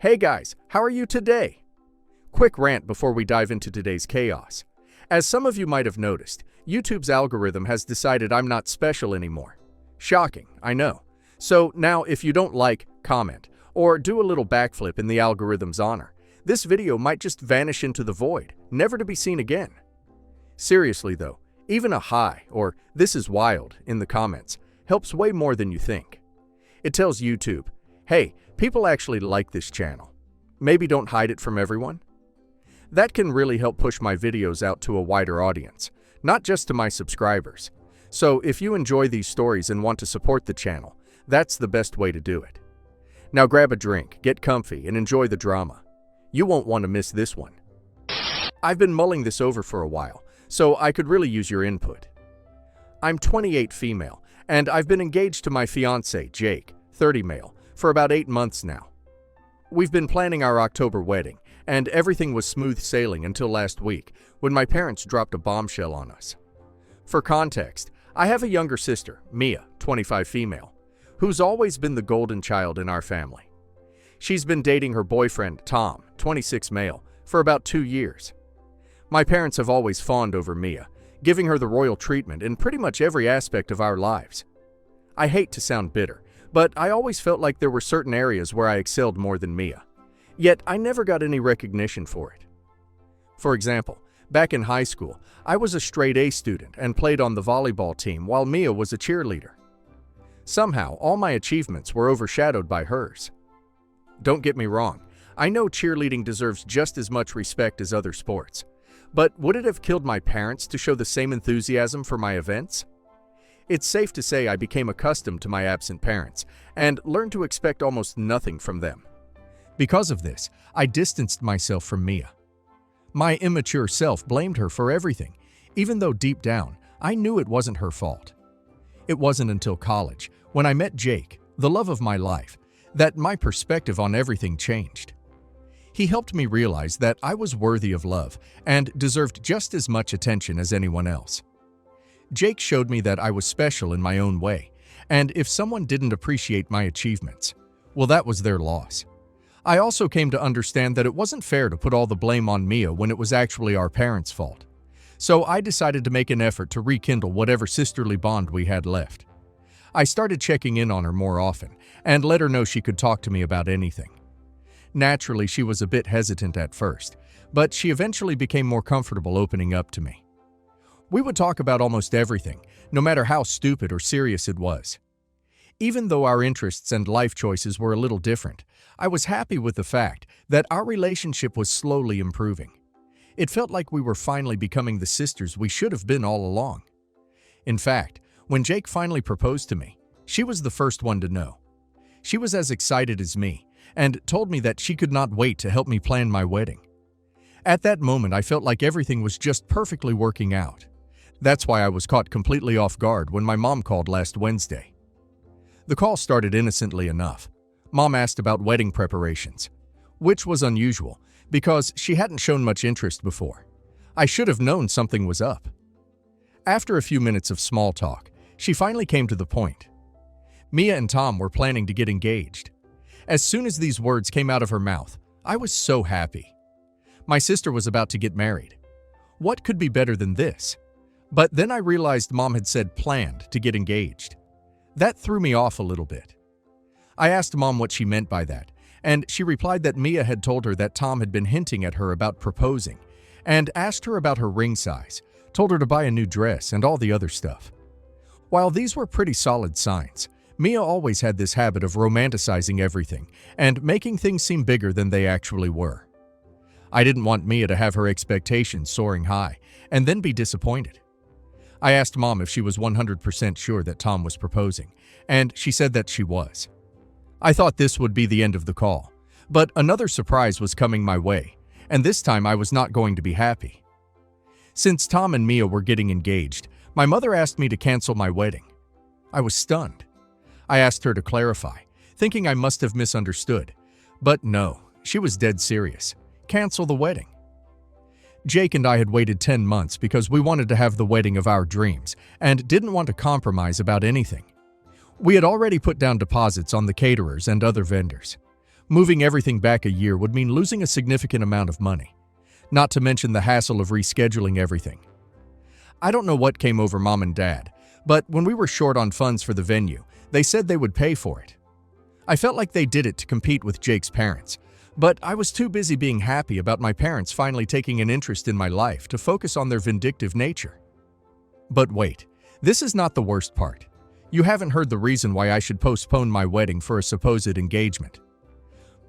Hey guys, how are you today? Quick rant before we dive into today's chaos. As some of you might have noticed, YouTube's algorithm has decided I'm not special anymore. Shocking, I know. So now if you don't like, comment, or do a little backflip in the algorithm's honor, this video might just vanish into the void, never to be seen again. Seriously though, even a hi or "this is wild" in the comments helps way more than you think. It tells YouTube, hey, people actually like this channel. Maybe don't hide it from everyone. That can really help push my videos out to a wider audience, not just to my subscribers. So if you enjoy these stories and want to support the channel, that's the best way to do it. Now grab a drink, get comfy, and enjoy the drama. You won't want to miss this one. I've been mulling this over for a while, so I could really use your input. I'm 28 female, and I've been engaged to my fiancé, Jake, 30 male, for about 8 months now. We've been planning our October wedding, and everything was smooth sailing until last week, when my parents dropped a bombshell on us. For context, I have a younger sister, Mia, 25 female, who's always been the golden child in our family. She's been dating her boyfriend, Tom, 26 male, for about 2 years. My parents have always fawned over Mia, giving her the royal treatment in pretty much every aspect of our lives. I hate to sound bitter, but I always felt like there were certain areas where I excelled more than Mia. Yet I never got any recognition for it. For example, back in high school, I was a straight A student and played on the volleyball team while Mia was a cheerleader. Somehow, all my achievements were overshadowed by hers. Don't get me wrong, I know cheerleading deserves just as much respect as other sports. But would it have killed my parents to show the same enthusiasm for my events? It's safe to say I became accustomed to my absent parents and learned to expect almost nothing from them. Because of this, I distanced myself from Mia. My immature self blamed her for everything, even though deep down, I knew it wasn't her fault. It wasn't until college, when I met Jake, the love of my life, that my perspective on everything changed. He helped me realize that I was worthy of love and deserved just as much attention as anyone else. Jake showed me that I was special in my own way, and if someone didn't appreciate my achievements, well, that was their loss. I also came to understand that it wasn't fair to put all the blame on Mia when it was actually our parents' fault. So I decided to make an effort to rekindle whatever sisterly bond we had left. I started checking in on her more often and let her know she could talk to me about anything. Naturally, she was a bit hesitant at first, but she eventually became more comfortable opening up to me. We would talk about almost everything, no matter how stupid or serious it was. Even though our interests and life choices were a little different, I was happy with the fact that our relationship was slowly improving. It felt like we were finally becoming the sisters we should have been all along. In fact, when Jake finally proposed to me, she was the first one to know. She was as excited as me and told me that she could not wait to help me plan my wedding. At that moment, I felt like everything was just perfectly working out. That's why I was caught completely off guard when my mom called last Wednesday. The call started innocently enough. Mom asked about wedding preparations, which was unusual because she hadn't shown much interest before. I should have known something was up. After a few minutes of small talk, she finally came to the point. Mia and Tom were planning to get engaged. As soon as these words came out of her mouth, I was so happy. My sister was about to get married. What could be better than this? But then I realized Mom had said planned to get engaged. That threw me off a little bit. I asked Mom what she meant by that, and she replied that Mia had told her that Tom had been hinting at her about proposing, and asked her about her ring size, told her to buy a new dress and all the other stuff. While these were pretty solid signs, Mia always had this habit of romanticizing everything and making things seem bigger than they actually were. I didn't want Mia to have her expectations soaring high and then be disappointed. I asked Mom if she was 100% sure that Tom was proposing, and she said that she was. I thought this would be the end of the call, but another surprise was coming my way, and this time I was not going to be happy. Since Tom and Mia were getting engaged, my mother asked me to cancel my wedding. I was stunned. I asked her to clarify, thinking I must have misunderstood, but no, she was dead serious. Cancel the wedding. Jake and I had waited 10 months because we wanted to have the wedding of our dreams and didn't want to compromise about anything. We had already put down deposits on the caterers and other vendors. Moving everything back a year would mean losing a significant amount of money, not to mention the hassle of rescheduling everything. I don't know what came over Mom and Dad, but when we were short on funds for the venue, they said they would pay for it. I felt like they did it to compete with Jake's parents, but I was too busy being happy about my parents finally taking an interest in my life to focus on their vindictive nature. But wait, this is not the worst part. You haven't heard the reason why I should postpone my wedding for a supposed engagement.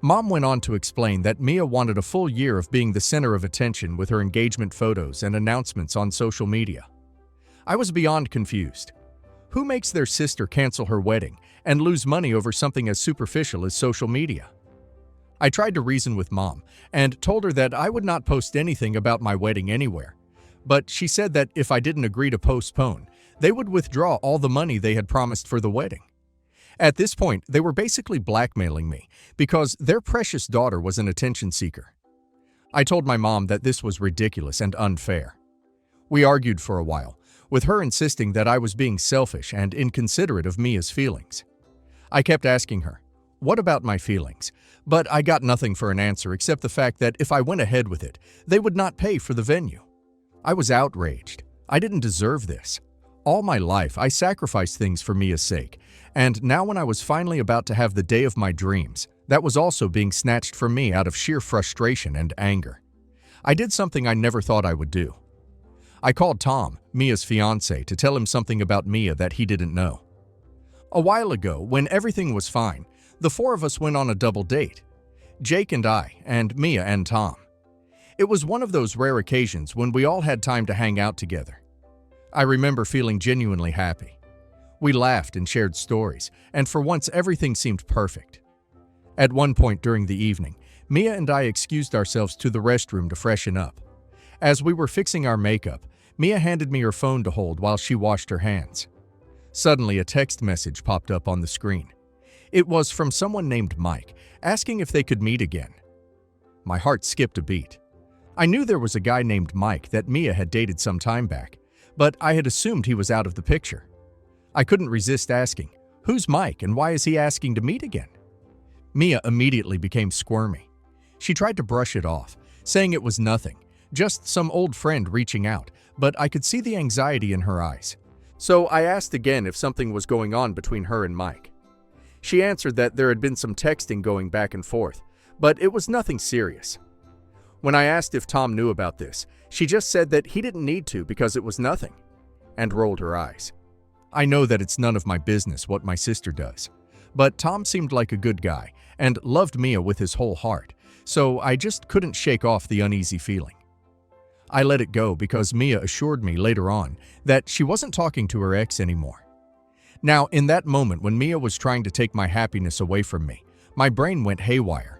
Mom went on to explain that Mia wanted a full year of being the center of attention with her engagement photos and announcements on social media. I was beyond confused. Who makes their sister cancel her wedding and lose money over something as superficial as social media? I tried to reason with Mom and told her that I would not post anything about my wedding anywhere, but she said that if I didn't agree to postpone, they would withdraw all the money they had promised for the wedding. At this point, they were basically blackmailing me because their precious daughter was an attention seeker. I told my mom that this was ridiculous and unfair. We argued for a while, with her insisting that I was being selfish and inconsiderate of Mia's feelings. I kept asking her, "What about my feelings?" But I got nothing for an answer except the fact that if I went ahead with it, they would not pay for the venue. I was outraged. I didn't deserve this. All my life, I sacrificed things for Mia's sake, and now when I was finally about to have the day of my dreams, that was also being snatched from me out of sheer frustration and anger. I did something I never thought I would do. I called Tom, Mia's fiancé, to tell him something about Mia that he didn't know. A while ago, when everything was fine, the four of us went on a double date. Jake and I, and Mia and Tom. It was one of those rare occasions when we all had time to hang out together. I remember feeling genuinely happy. We laughed and shared stories, and for once everything seemed perfect. At one point during the evening, Mia and I excused ourselves to the restroom to freshen up. As we were fixing our makeup, Mia handed me her phone to hold while she washed her hands. Suddenly, a text message popped up on the screen. It was from someone named Mike, asking if they could meet again. My heart skipped a beat. I knew there was a guy named Mike that Mia had dated some time back, but I had assumed he was out of the picture. I couldn't resist asking, "Who's Mike and why is he asking to meet again?" Mia immediately became squirmy. She tried to brush it off, saying it was nothing, just some old friend reaching out, but I could see the anxiety in her eyes. So I asked again if something was going on between her and Mike. She answered that there had been some texting going back and forth, but it was nothing serious. When I asked if Tom knew about this, she just said that he didn't need to because it was nothing, and rolled her eyes. I know that it's none of my business what my sister does, but Tom seemed like a good guy and loved Mia with his whole heart, so I just couldn't shake off the uneasy feeling. I let it go because Mia assured me later on that she wasn't talking to her ex anymore. Now, in that moment when Mia was trying to take my happiness away from me, my brain went haywire.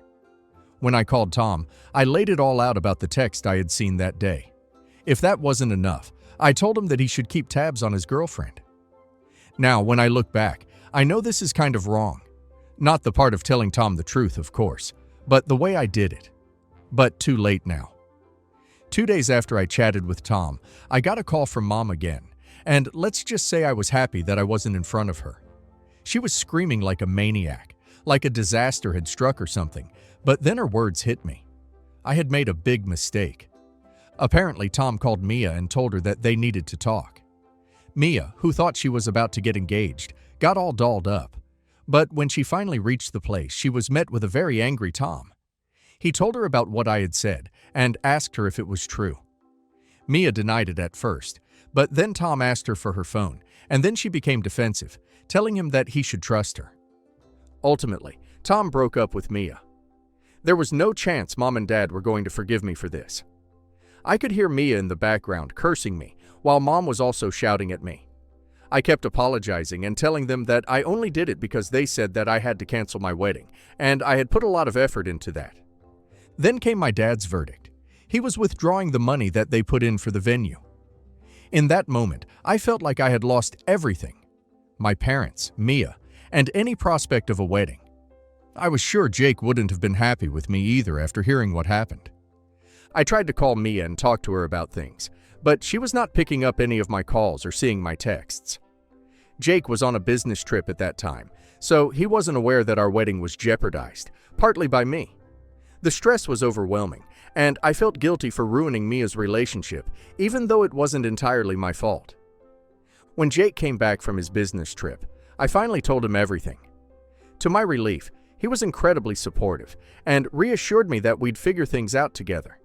When I called Tom, I laid it all out about the text I had seen that day. If that wasn't enough, I told him that he should keep tabs on his girlfriend. Now, when I look back, I know this is kind of wrong. Not the part of telling Tom the truth, of course, but the way I did it. But too late now. 2 days after I chatted with Tom, I got a call from Mom again, and let's just say I was happy that I wasn't in front of her. She was screaming like a maniac, like a disaster had struck or something, but then her words hit me. I had made a big mistake. Apparently, Tom called Mia and told her that they needed to talk. Mia, who thought she was about to get engaged, got all dolled up. But when she finally reached the place, she was met with a very angry Tom. He told her about what I had said and asked her if it was true. Mia denied it at first, but then Tom asked her for her phone, and then she became defensive, telling him that he should trust her. Ultimately, Tom broke up with Mia. There was no chance Mom and Dad were going to forgive me for this. I could hear Mia in the background cursing me, while Mom was also shouting at me. I kept apologizing and telling them that I only did it because they said that I had to cancel my wedding, and I had put a lot of effort into that. Then came my dad's verdict. He was withdrawing the money that they put in for the venue. In that moment, I felt like I had lost everything. My parents, Mia, and any prospect of a wedding. I was sure Jake wouldn't have been happy with me either after hearing what happened. I tried to call Mia and talk to her about things, but she was not picking up any of my calls or seeing my texts. Jake was on a business trip at that time, so he wasn't aware that our wedding was jeopardized, partly by me. The stress was overwhelming, and I felt guilty for ruining Mia's relationship, even though it wasn't entirely my fault. When Jake came back from his business trip, I finally told him everything. To my relief, he was incredibly supportive and reassured me that we'd figure things out together.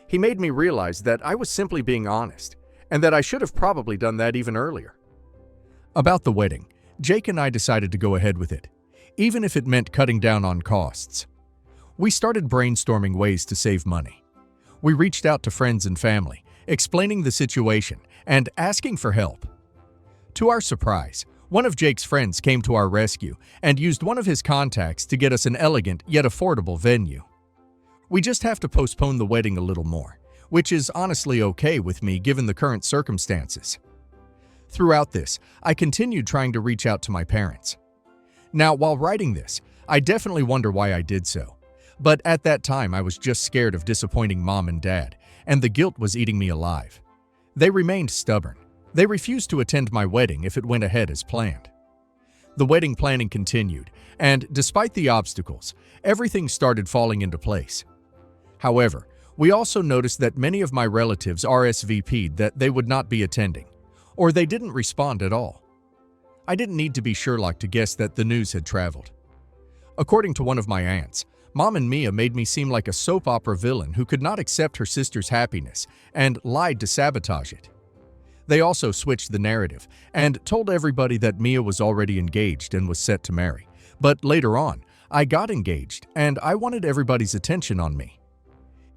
He made me realize that I was simply being honest, and that I should have probably done that even earlier. About the wedding, Jake and I decided to go ahead with it, even if it meant cutting down on costs. We started brainstorming ways to save money. We reached out to friends and family, explaining the situation and asking for help. To our surprise, one of Jake's friends came to our rescue and used one of his contacts to get us an elegant yet affordable venue. We just have to postpone the wedding a little more, which is honestly okay with me given the current circumstances. Throughout this, I continued trying to reach out to my parents. Now, while writing this, I definitely wonder why I did so. But at that time, I was just scared of disappointing Mom and Dad, and the guilt was eating me alive. They remained stubborn. They refused to attend my wedding if it went ahead as planned. The wedding planning continued, and despite the obstacles, everything started falling into place. However, we also noticed that many of my relatives RSVP'd that they would not be attending, or they didn't respond at all. I didn't need to be Sherlock to guess that the news had traveled. According to one of my aunts, Mom and Mia made me seem like a soap opera villain who could not accept her sister's happiness and lied to sabotage it. They also switched the narrative and told everybody that Mia was already engaged and was set to marry. But later on, I got engaged and I wanted everybody's attention on me.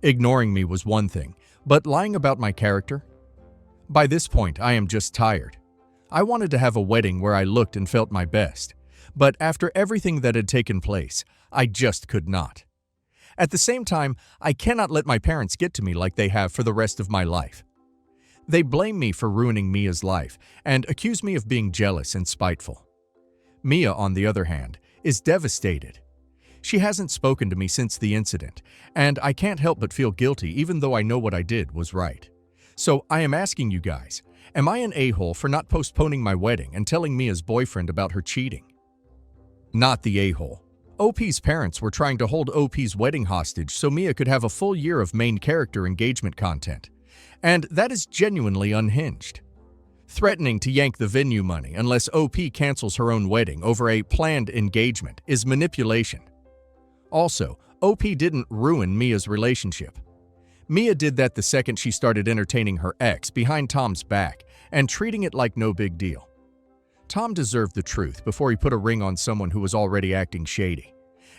Ignoring me was one thing, but lying about my character? By this point, I am just tired. I wanted to have a wedding where I looked and felt my best, but after everything that had taken place, I just could not. At the same time, I cannot let my parents get to me like they have for the rest of my life. They blame me for ruining Mia's life and accuse me of being jealous and spiteful. Mia, on the other hand, is devastated. She hasn't spoken to me since the incident, and I can't help but feel guilty even though I know what I did was right. So I am asking you guys, am I an a-hole for not postponing my wedding and telling Mia's boyfriend about her cheating? Not the a-hole. OP's parents were trying to hold OP's wedding hostage so Mia could have a full year of main character engagement content. And that is genuinely unhinged. Threatening to yank the venue money unless OP cancels her own wedding over a planned engagement is manipulation. Also, OP didn't ruin Mia's relationship. Mia did that the second she started entertaining her ex behind Tom's back and treating it like no big deal. Tom deserved the truth before he put a ring on someone who was already acting shady.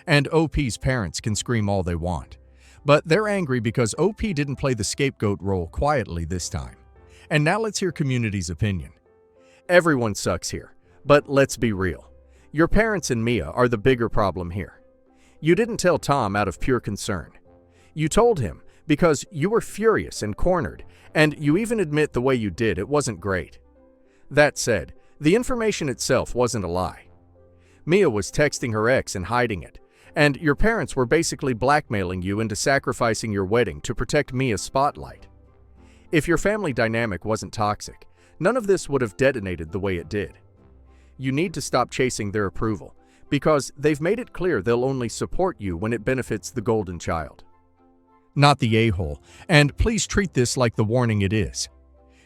And OP's parents can scream all they want. But they're angry because OP didn't play the scapegoat role quietly this time. And now let's hear community's opinion. Everyone sucks here, but let's be real. Your parents and Mia are the bigger problem here. You didn't tell Tom out of pure concern. You told him because you were furious and cornered, and you even admit the way you did it wasn't great. That said, the information itself wasn't a lie. Mia was texting her ex and hiding it, and your parents were basically blackmailing you into sacrificing your wedding to protect Mia's spotlight. If your family dynamic wasn't toxic, none of this would have detonated the way it did. You need to stop chasing their approval, because they've made it clear they'll only support you when it benefits the golden child. Not the a-hole, and please treat this like the warning it is.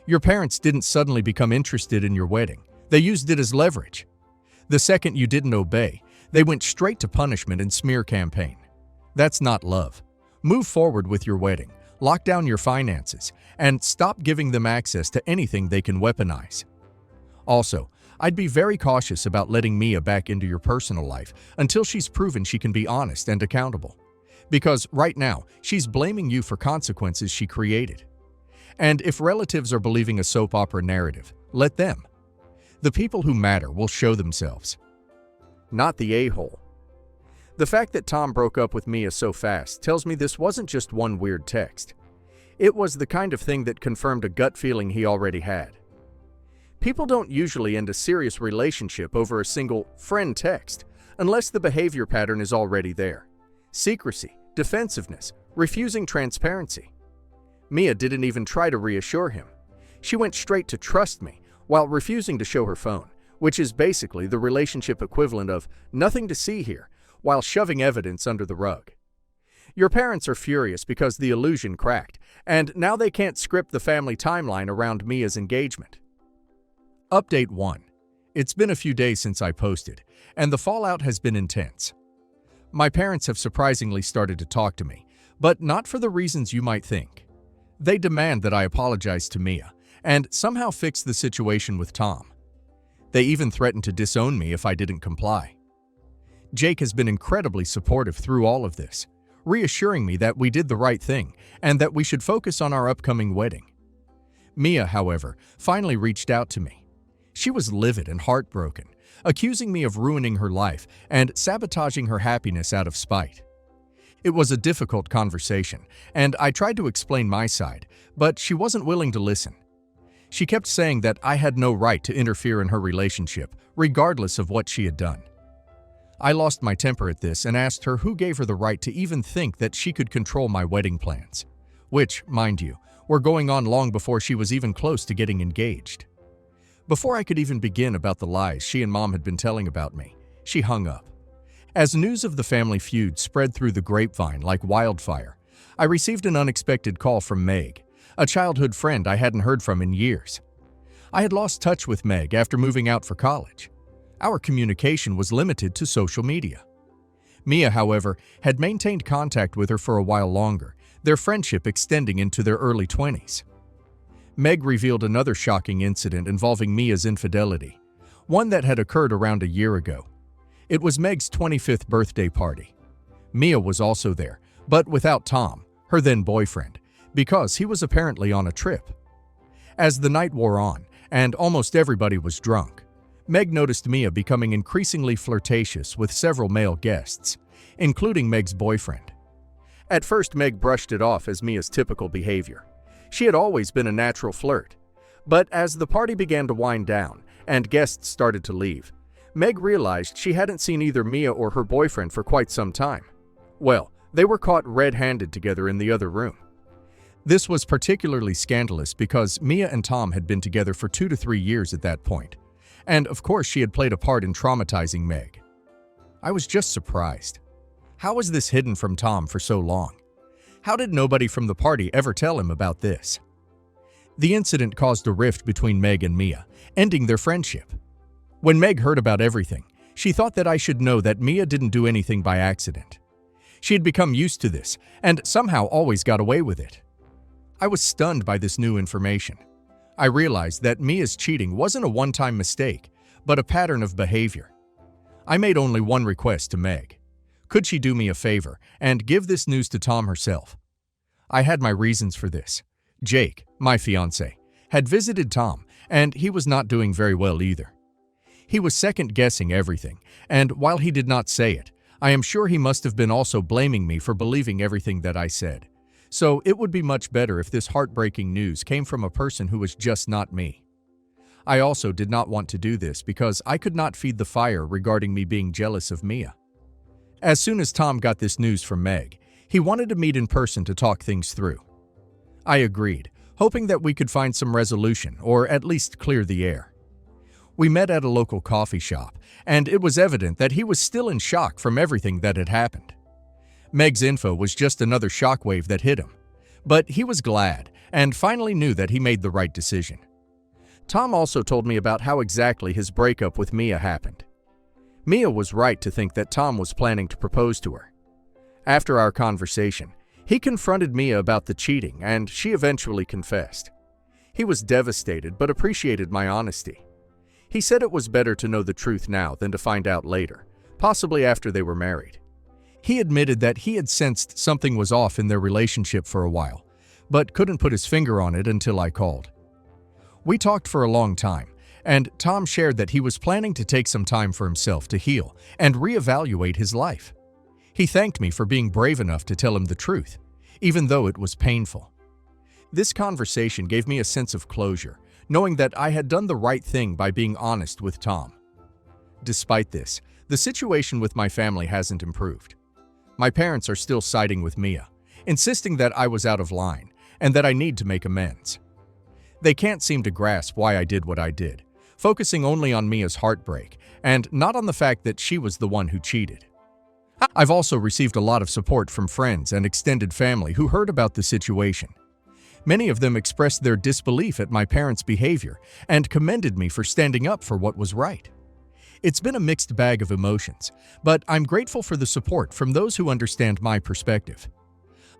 Your parents didn't suddenly become interested in your wedding. They used it as leverage. The second you didn't obey, they went straight to punishment and smear campaign. That's not love. Move forward with your wedding, lock down your finances, and stop giving them access to anything they can weaponize. Also, I'd be very cautious about letting Mia back into your personal life until she's proven she can be honest and accountable. Because right now, she's blaming you for consequences she created. And if relatives are believing a soap opera narrative, let them. The people who matter will show themselves. Not the a-hole. The fact that Tom broke up with Mia so fast tells me this wasn't just one weird text. It was the kind of thing that confirmed a gut feeling he already had. People don't usually end a serious relationship over a single friend text unless the behavior pattern is already there. Secrecy, defensiveness, refusing transparency. Mia didn't even try to reassure him. She went straight to trust me while refusing to show her phone, which is basically the relationship equivalent of nothing to see here, while shoving evidence under the rug. Your parents are furious because the illusion cracked, and now they can't script the family timeline around Mia's engagement. Update 1. It's been a few days since I posted, and the fallout has been intense. My parents have surprisingly started to talk to me, but not for the reasons you might think. They demand that I apologize to Mia, and somehow fix the situation with Tom. They even threatened to disown me if I didn't comply. Jake has been incredibly supportive through all of this, reassuring me that we did the right thing and that we should focus on our upcoming wedding. Mia, however, finally reached out to me. She was livid and heartbroken, accusing me of ruining her life and sabotaging her happiness out of spite. It was a difficult conversation, and I tried to explain my side, but she wasn't willing to listen. She kept saying that I had no right to interfere in her relationship, regardless of what she had done. I lost my temper at this and asked her who gave her the right to even think that she could control my wedding plans, which, mind you, were going on long before she was even close to getting engaged. Before I could even begin about the lies she and Mom had been telling about me, she hung up. As news of the family feud spread through the grapevine like wildfire, I received an unexpected call from Meg, a childhood friend I hadn't heard from in years. I had lost touch with Meg after moving out for college. Our communication was limited to social media. Mia, however, had maintained contact with her for a while longer, their friendship extending into their early 20s. Meg revealed another shocking incident involving Mia's infidelity, one that had occurred around a year ago. It was Meg's 25th birthday party. Mia was also there, but without Tom, her then-boyfriend, because he was apparently on a trip. As the night wore on, and almost everybody was drunk, Meg noticed Mia becoming increasingly flirtatious with several male guests, including Meg's boyfriend. At first, Meg brushed it off as Mia's typical behavior. She had always been a natural flirt. But as the party began to wind down and guests started to leave, Meg realized she hadn't seen either Mia or her boyfriend for quite some time. Well, they were caught red-handed together in the other room. This was particularly scandalous because Mia and Tom had been together for 2 to 3 years at that point, and of course she had played a part in traumatizing Meg. I was just surprised. How was this hidden from Tom for so long? How did nobody from the party ever tell him about this? The incident caused a rift between Meg and Mia, ending their friendship. When Meg heard about everything, she thought that I should know that Mia didn't do anything by accident. She had become used to this and somehow always got away with it. I was stunned by this new information. I realized that Mia's cheating wasn't a one-time mistake, but a pattern of behavior. I made only one request to Meg. Could she do me a favor and give this news to Tom herself? I had my reasons for this. Jake, my fiancé, had visited Tom, and he was not doing very well either. He was second-guessing everything, and while he did not say it, I am sure he must have been also blaming me for believing everything that I said. So it would be much better if this heartbreaking news came from a person who was just not me. I also did not want to do this because I could not feed the fire regarding me being jealous of Mia. As soon as Tom got this news from Meg, he wanted to meet in person to talk things through. I agreed, hoping that we could find some resolution or at least clear the air. We met at a local coffee shop, and it was evident that he was still in shock from everything that had happened. Meg's info was just another shockwave that hit him, but he was glad and finally knew that he made the right decision. Tom also told me about how exactly his breakup with Mia happened. Mia was right to think that Tom was planning to propose to her. After our conversation, he confronted Mia about the cheating, and she eventually confessed. He was devastated but appreciated my honesty. He said it was better to know the truth now than to find out later, possibly after they were married. He admitted that he had sensed something was off in their relationship for a while, but couldn't put his finger on it until I called. We talked for a long time, and Tom shared that he was planning to take some time for himself to heal and reevaluate his life. He thanked me for being brave enough to tell him the truth, even though it was painful. This conversation gave me a sense of closure, knowing that I had done the right thing by being honest with Tom. Despite this, the situation with my family hasn't improved. My parents are still siding with Mia, insisting that I was out of line and that I need to make amends. They can't seem to grasp why I did what I did, focusing only on Mia's heartbreak and not on the fact that she was the one who cheated. I've also received a lot of support from friends and extended family who heard about the situation. Many of them expressed their disbelief at my parents' behavior and commended me for standing up for what was right. It's been a mixed bag of emotions, but I'm grateful for the support from those who understand my perspective.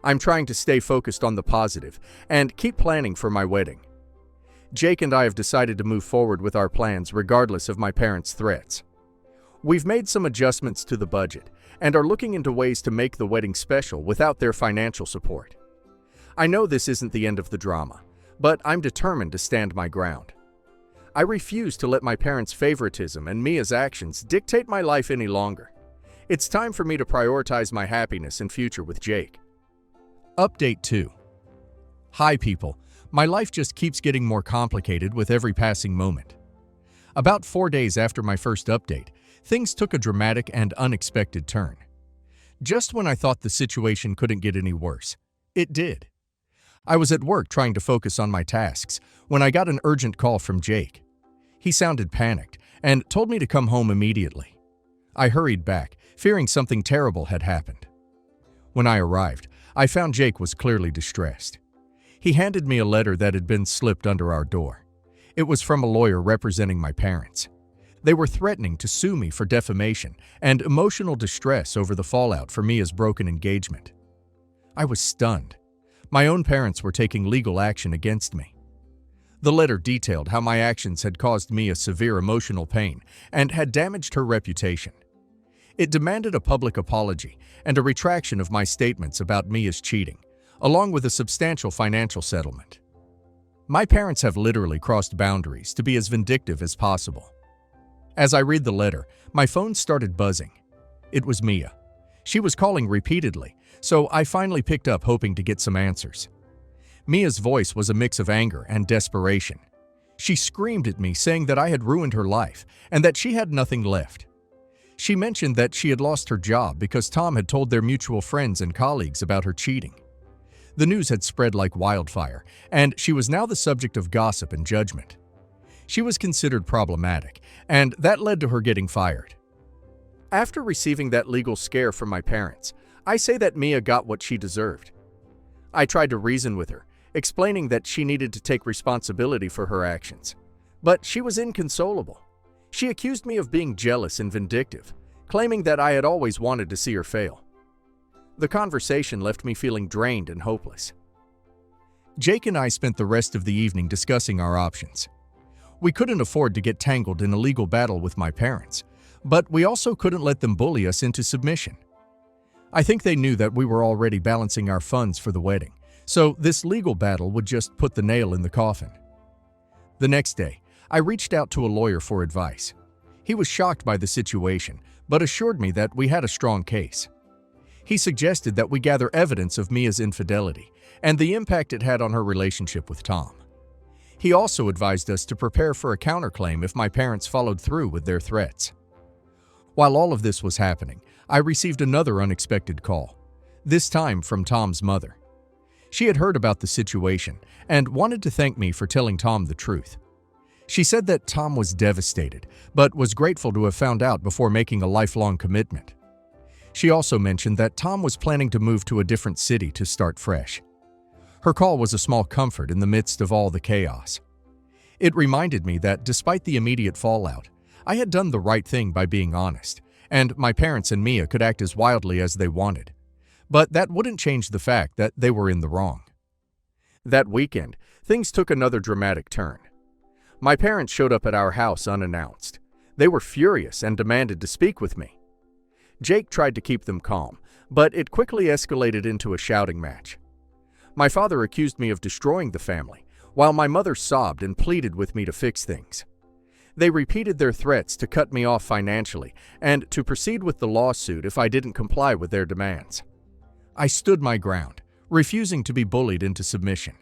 I'm trying to stay focused on the positive and keep planning for my wedding. Jake and I have decided to move forward with our plans regardless of my parents' threats. We've made some adjustments to the budget and are looking into ways to make the wedding special without their financial support. I know this isn't the end of the drama, but I'm determined to stand my ground. I refuse to let my parents' favoritism and Mia's actions dictate my life any longer. It's time for me to prioritize my happiness and future with Jake. Update 2. Hi people, my life just keeps getting more complicated with every passing moment. About 4 days after my first update, things took a dramatic and unexpected turn. Just when I thought the situation couldn't get any worse, it did. I was at work trying to focus on my tasks when I got an urgent call from Jake. He sounded panicked and told me to come home immediately. I hurried back, fearing something terrible had happened. When I arrived, I found Jake was clearly distressed. He handed me a letter that had been slipped under our door. It was from a lawyer representing my parents. They were threatening to sue me for defamation and emotional distress over the fallout for Mia's broken engagement. I was stunned. My own parents were taking legal action against me. The letter detailed how my actions had caused Mia severe emotional pain and had damaged her reputation. It demanded a public apology and a retraction of my statements about Mia's cheating, along with a substantial financial settlement. My parents have literally crossed boundaries to be as vindictive as possible. As I read the letter, my phone started buzzing. It was Mia. She was calling repeatedly, so I finally picked up hoping to get some answers. Mia's voice was a mix of anger and desperation. She screamed at me saying that I had ruined her life and that she had nothing left. She mentioned that she had lost her job because Tom had told their mutual friends and colleagues about her cheating. The news had spread like wildfire, and she was now the subject of gossip and judgment. She was considered problematic, and that led to her getting fired. After receiving that legal scare from my parents, I say that Mia got what she deserved. I tried to reason with her, explaining that she needed to take responsibility for her actions. But she was inconsolable. She accused me of being jealous and vindictive, claiming that I had always wanted to see her fail. The conversation left me feeling drained and hopeless. Jake and I spent the rest of the evening discussing our options. We couldn't afford to get tangled in a legal battle with my parents, but we also couldn't let them bully us into submission. I think they knew that we were already balancing our funds for the wedding, so this legal battle would just put the nail in the coffin. The next day, I reached out to a lawyer for advice. He was shocked by the situation, but assured me that we had a strong case. He suggested that we gather evidence of Mia's infidelity and the impact it had on her relationship with Tom. He also advised us to prepare for a counterclaim if my parents followed through with their threats. While all of this was happening, I received another unexpected call, this time from Tom's mother. She had heard about the situation and wanted to thank me for telling Tom the truth. She said that Tom was devastated, but was grateful to have found out before making a lifelong commitment. She also mentioned that Tom was planning to move to a different city to start fresh. Her call was a small comfort in the midst of all the chaos. It reminded me that despite the immediate fallout, I had done the right thing by being honest, and my parents and Mia could act as wildly as they wanted. But that wouldn't change the fact that they were in the wrong. That weekend, things took another dramatic turn. My parents showed up at our house unannounced. They were furious and demanded to speak with me. Jake tried to keep them calm, but it quickly escalated into a shouting match. My father accused me of destroying the family, while my mother sobbed and pleaded with me to fix things. They repeated their threats to cut me off financially and to proceed with the lawsuit if I didn't comply with their demands. I stood my ground, refusing to be bullied into submission.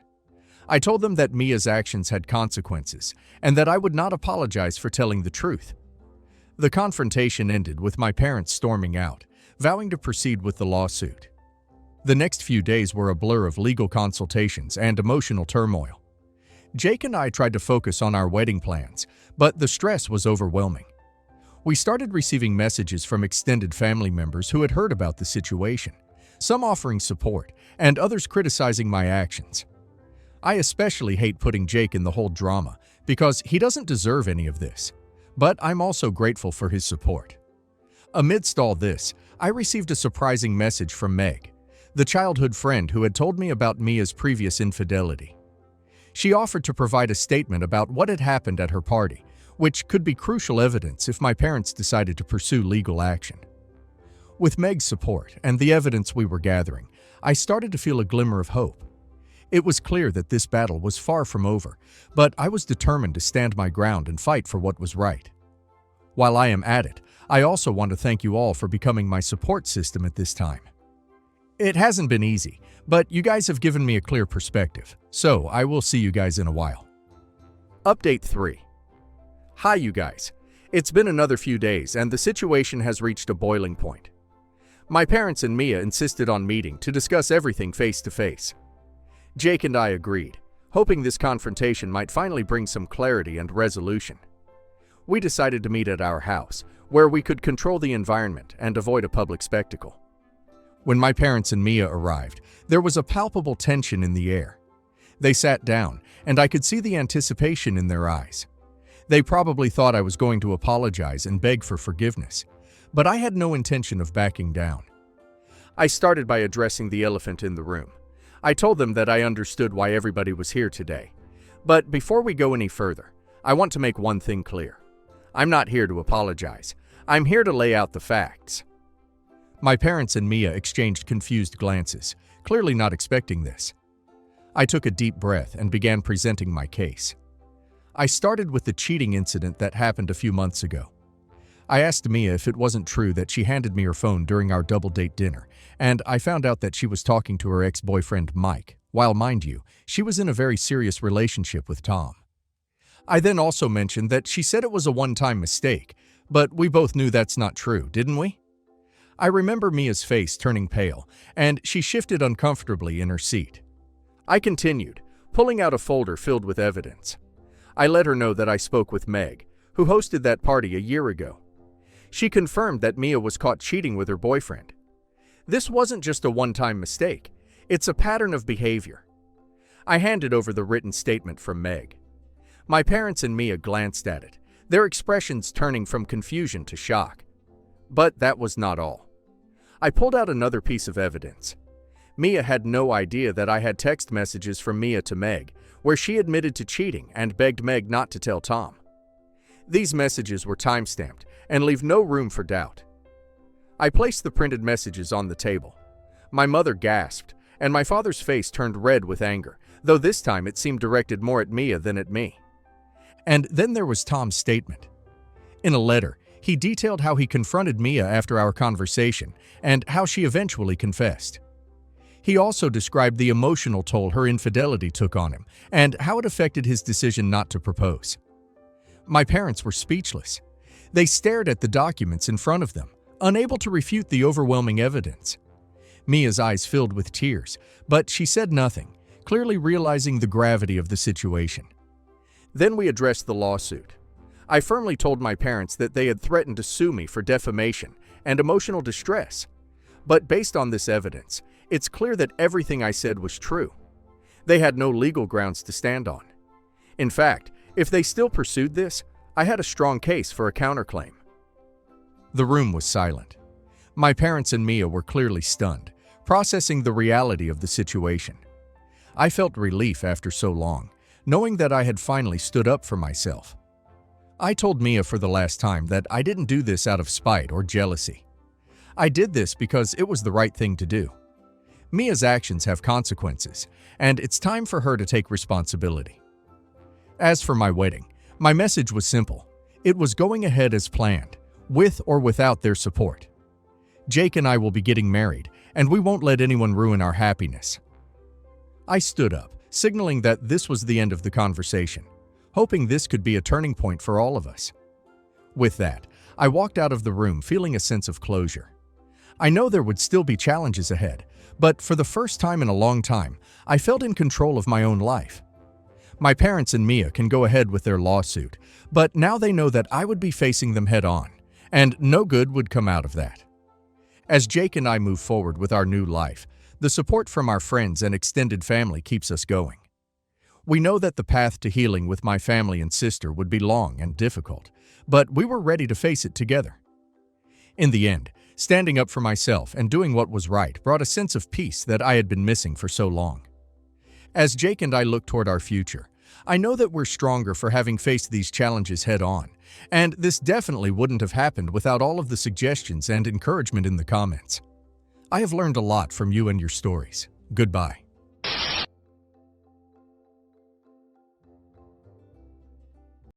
I told them that Mia's actions had consequences and that I would not apologize for telling the truth. The confrontation ended with my parents storming out, vowing to proceed with the lawsuit. The next few days were a blur of legal consultations and emotional turmoil. Jake and I tried to focus on our wedding plans, but the stress was overwhelming. We started receiving messages from extended family members who had heard about the situation, some offering support and others criticizing my actions. I especially hate putting Jake in the whole drama because he doesn't deserve any of this, but I'm also grateful for his support. Amidst all this, I received a surprising message from Meg, the childhood friend who had told me about Mia's previous infidelity. She offered to provide a statement about what had happened at her party, which could be crucial evidence if my parents decided to pursue legal action. With Meg's support and the evidence we were gathering, I started to feel a glimmer of hope. It was clear that this battle was far from over, but I was determined to stand my ground and fight for what was right. While I am at it, I also want to thank you all for becoming my support system at this time. It hasn't been easy, but you guys have given me a clear perspective, so I will see you guys in a while. Update 3. Hi you guys. It's been another few days and the situation has reached a boiling point. My parents and Mia insisted on meeting to discuss everything face to face. Jake and I agreed, hoping this confrontation might finally bring some clarity and resolution. We decided to meet at our house, where we could control the environment and avoid a public spectacle. When my parents and Mia arrived, there was a palpable tension in the air. They sat down, and I could see the anticipation in their eyes. They probably thought I was going to apologize and beg for forgiveness, but I had no intention of backing down. I started by addressing the elephant in the room. I told them that I understood why everybody was here today. But before we go any further, I want to make one thing clear. I'm not here to apologize. I'm here to lay out the facts. My parents and Mia exchanged confused glances, clearly not expecting this. I took a deep breath and began presenting my case. I started with the cheating incident that happened a few months ago. I asked Mia if it wasn't true that she handed me her phone during our double-date dinner, and I found out that she was talking to her ex-boyfriend Mike, while, mind you, she was in a very serious relationship with Tom. I then also mentioned that she said it was a one-time mistake, but we both knew that's not true, didn't we? I remember Mia's face turning pale, and she shifted uncomfortably in her seat. I continued, pulling out a folder filled with evidence. I let her know that I spoke with Meg, who hosted that party a year ago. She confirmed that Mia was caught cheating with her boyfriend. This wasn't just a one-time mistake, it's a pattern of behavior. I handed over the written statement from Meg. My parents and Mia glanced at it, their expressions turning from confusion to shock. But that was not all. I pulled out another piece of evidence. Mia had no idea that I had text messages from Mia to Meg, where she admitted to cheating and begged Meg not to tell Tom. These messages were time-stamped and leave no room for doubt. I placed the printed messages on the table. My mother gasped, and my father's face turned red with anger, though this time it seemed directed more at Mia than at me. And then there was Tom's statement. In a letter, he detailed how he confronted Mia after our conversation and how she eventually confessed. He also described the emotional toll her infidelity took on him and how it affected his decision not to propose. My parents were speechless. They stared at the documents in front of them, unable to refute the overwhelming evidence. Mia's eyes filled with tears, but she said nothing, clearly realizing the gravity of the situation. Then we addressed the lawsuit. I firmly told my parents that they had threatened to sue me for defamation and emotional distress. But based on this evidence, it's clear that everything I said was true. They had no legal grounds to stand on. In fact, if they still pursued this, I had a strong case for a counterclaim. The room was silent. My parents and Mia were clearly stunned, processing the reality of the situation. I felt relief after so long, knowing that I had finally stood up for myself. I told Mia for the last time that I didn't do this out of spite or jealousy. I did this because it was the right thing to do. Mia's actions have consequences, and it's time for her to take responsibility. As for my wedding, my message was simple. It was going ahead as planned, with or without their support. Jake and I will be getting married, and we won't let anyone ruin our happiness. I stood up, signaling that this was the end of the conversation, hoping this could be a turning point for all of us. With that, I walked out of the room feeling a sense of closure. I know there would still be challenges ahead, but for the first time in a long time, I felt in control of my own life. My parents and Mia can go ahead with their lawsuit, but now they know that I would be facing them head on, and no good would come out of that. As Jake and I move forward with our new life, the support from our friends and extended family keeps us going. We know that the path to healing with my family and sister would be long and difficult, but we were ready to face it together. In the end, standing up for myself and doing what was right brought a sense of peace that I had been missing for so long. As Jake and I look toward our future, I know that we're stronger for having faced these challenges head on, and this definitely wouldn't have happened without all of the suggestions and encouragement in the comments. I have learned a lot from you and your stories. Goodbye.